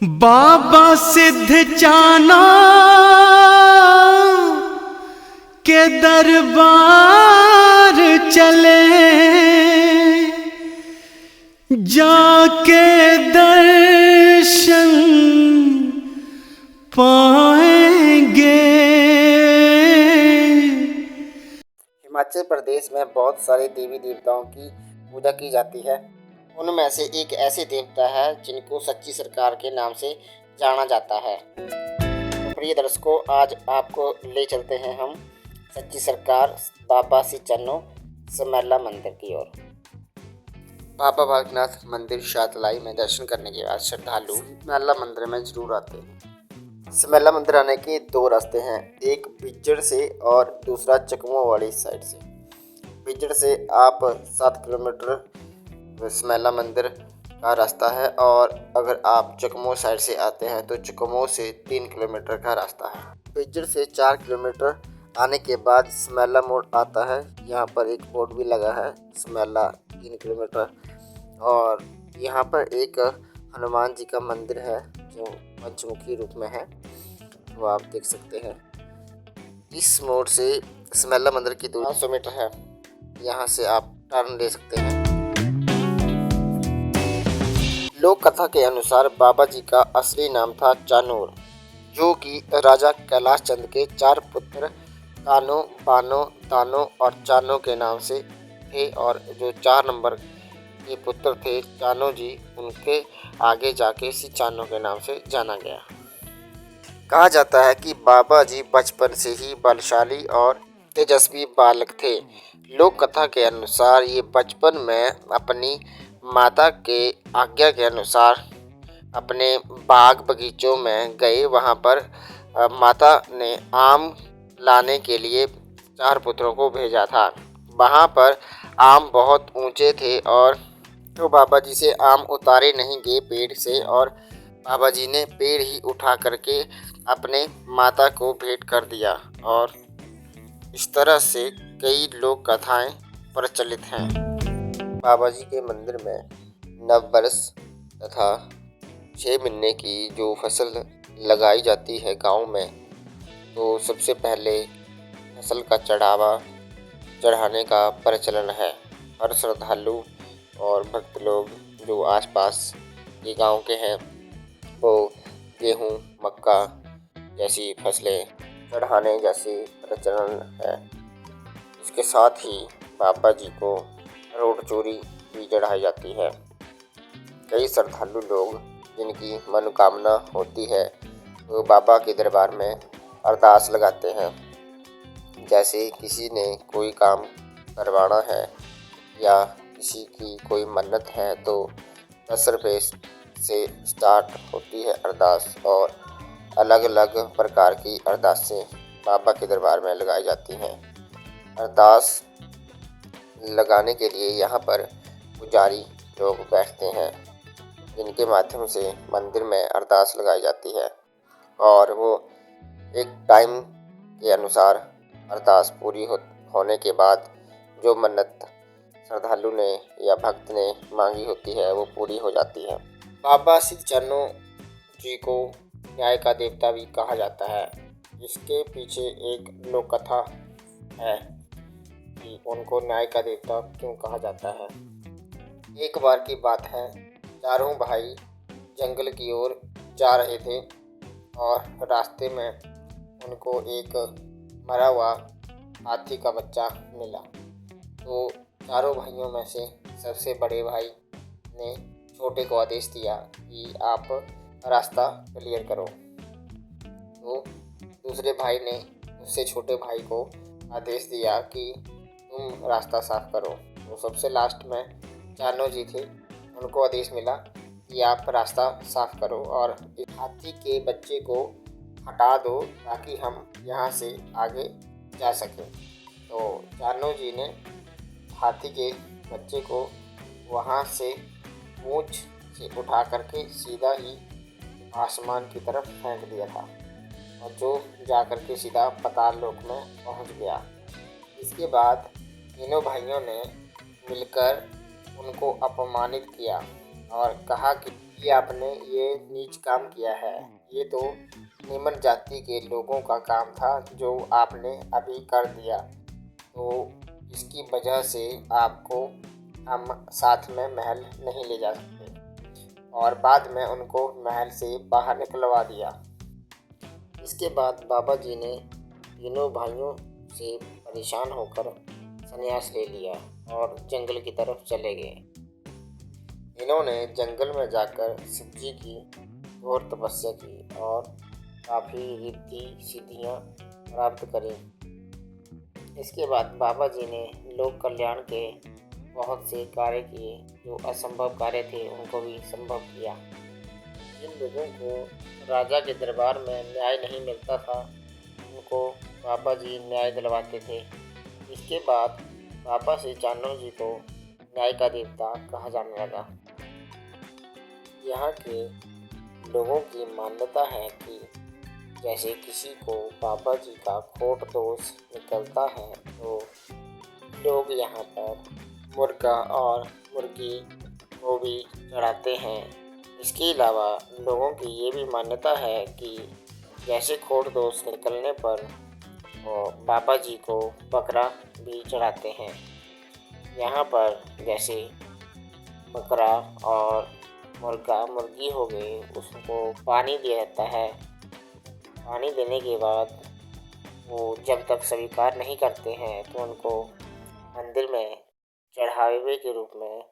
बाबा सिद्ध चाना के दरबार चले, जाके दर्शन पाएंगे। हिमाचल प्रदेश में बहुत सारे देवी देवताओं की पूजा की जाती है। उनमें से एक ऐसे देवता है जिनको सच्ची सरकार के नाम से जाना जाता है। तो प्रिय दर्शकों, आज आपको ले चलते हैं हम सच्ची सरकार बाबा श्री चन्नो समेला मंदिर की ओर। बाबा बालकनाथ मंदिर शातलाई में दर्शन करने के बाद श्रद्धालु समेला मंदिर में जरूर आते हैं। समेला मंदिर आने के दो रास्ते हैं, एक बिज्जड़ से और दूसरा चकमों वाली साइड से। बिज्जड़ से आप 7 किलोमीटर समेला मंदिर का रास्ता है, और अगर आप चकमों साइड से आते हैं तो चकमों से 3 किलोमीटर का रास्ता है। बिज्जड़ से 4 किलोमीटर आने के बाद समेला मोड़ आता है। यहाँ पर एक बोर्ड भी लगा है, समेला 3 किलोमीटर। और यहाँ पर एक हनुमान जी का मंदिर है जो पंचमुखी रूप में है, वो आप देख सकते हैं। इस मोड़ से समेला मंदिर की दूरी 500 मीटर है। यहाँ से आप टर्न ले सकते हैं। लोक कथा के अनुसार बाबा जी का असली नाम था चानूर, जो कि राजा कैलाश चंद के 4 पुत्र कानो, बानो, दानो और चानो के नाम से थे। और जो 4 नंबर के पुत्र थे चानो जी, उनके आगे जाके इसी चानो के नाम से जाना गया। कहा जाता है कि बाबा जी बचपन से ही बलशाली और तेजस्वी बालक थे। लोक कथा के अनुसार ये बचपन में अपनी माता के आज्ञा के अनुसार अपने बाग बगीचों में गए। वहाँ पर माता ने आम लाने के लिए 4 पुत्रों को भेजा था। वहाँ पर आम बहुत ऊंचे थे और तो बाबा जी से आम उतारे नहीं गए पेड़ से, और बाबा जी ने पेड़ ही उठा करके अपने माता को भेंट कर दिया। और इस तरह से कई लोक कथाएं प्रचलित हैं। बाबा जी के मंदिर में नववर्ष तथा 6 महीने की जो फसल लगाई जाती है गांव में, तो सबसे पहले फसल का चढ़ाने का प्रचलन है। हर श्रद्धालु और भक्त लोग जो आसपास के गांव के हैं वो गेहूँ, मक्का जैसी फसलें चढ़ाने जैसी प्रचलन है। इसके साथ ही बाबा जी को रोड चोरी भी चढ़ाई जाती है। कई श्रद्धालु लोग जिनकी मनोकामना होती है वो बाबा के दरबार में अरदास लगाते हैं। जैसे किसी ने कोई काम करवाना है या किसी की कोई मन्नत है तो 10 रुपये से स्टार्ट होती है अरदास, और अलग अलग प्रकार की अरदासें बाबा के दरबार में लगाई जाती हैं। अरदास लगाने के लिए यहाँ पर पुजारी लोग बैठते हैं, जिनके माध्यम से मंदिर में अरदास लगाई जाती है। और वो एक टाइम के अनुसार अरदास पूरी होने के बाद जो मन्नत श्रद्धालु ने या भक्त ने मांगी होती है वो पूरी हो जाती है। बाबा श्री चन्नो जी को न्याय का देवता भी कहा जाता है। इसके पीछे एक लोक कथा है कि उनको न्याय का देवता क्यों कहा जाता है। एक बार की बात है, चारों भाई जंगल की ओर जा रहे थे और रास्ते में उनको एक मरा हुआ हाथी का बच्चा मिला। तो चारों भाइयों में से सबसे बड़े भाई ने छोटे को आदेश दिया कि आप रास्ता क्लियर करो। तो दूसरे भाई ने उससे छोटे भाई को आदेश दिया कि तुम रास्ता साफ करो। तो सबसे लास्ट में चानो जी थे, उनको आदेश मिला कि आप रास्ता साफ करो और इस हाथी के बच्चे को हटा दो ताकि हम यहाँ से आगे जा सकें। तो चानो जी ने हाथी के बच्चे को वहाँ से पूंछ से उठा करके सीधा ही आसमान की तरफ फेंक दिया था, और जो जा करके सीधा पाताल लोक में पहुँच गया। इसके बाद तीनों भाइयों ने मिलकर उनको अपमानित किया और कहा कि ये आपने ये नीच काम किया है, ये तो निम्न जाति के लोगों का काम था जो आपने अभी कर दिया, तो इसकी वजह से आपको हम साथ में महल नहीं ले जा सकते। और बाद में उनको महल से बाहर निकलवा दिया। इसके बाद बाबा जी ने तीनों भाइयों से परेशान होकर संन्यास ले लिया और जंगल की तरफ चले गए। इन्होंने जंगल में जाकर शिव जी की घोर तपस्या की और काफ़ी रिद्धि सिद्धियाँ प्राप्त करी। इसके बाद बाबा जी ने लोक कल्याण के बहुत से कार्य किए, जो असंभव कार्य थे उनको भी संभव किया। जिन लोगों को राजा के दरबार में न्याय नहीं मिलता था, उनको बाबा जी न्याय दिलवाते थे। इसके बाद बाबा श्री चानन जी को न्याय का देवता कहा जाने लगा। यहाँ के लोगों की मान्यता है कि जैसे किसी को बाबा जी का खोट दोष निकलता है तो लोग यहाँ पर मुर्गा और मुर्गी को भी चढ़ाते हैं। इसके अलावा लोगों की ये भी मान्यता है कि जैसे खोट दोष निकलने पर वो बाबा जी को बकरा भी चढ़ाते हैं। यहाँ पर जैसे बकरा और मुर्गा मुर्गी हो गए, उसको पानी दिया जाता है। पानी देने के बाद वो जब तक स्वीकार नहीं करते हैं तो उनको मंदिर में चढ़ावे के रूप में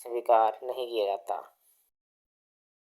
स्वीकार नहीं किया जाता।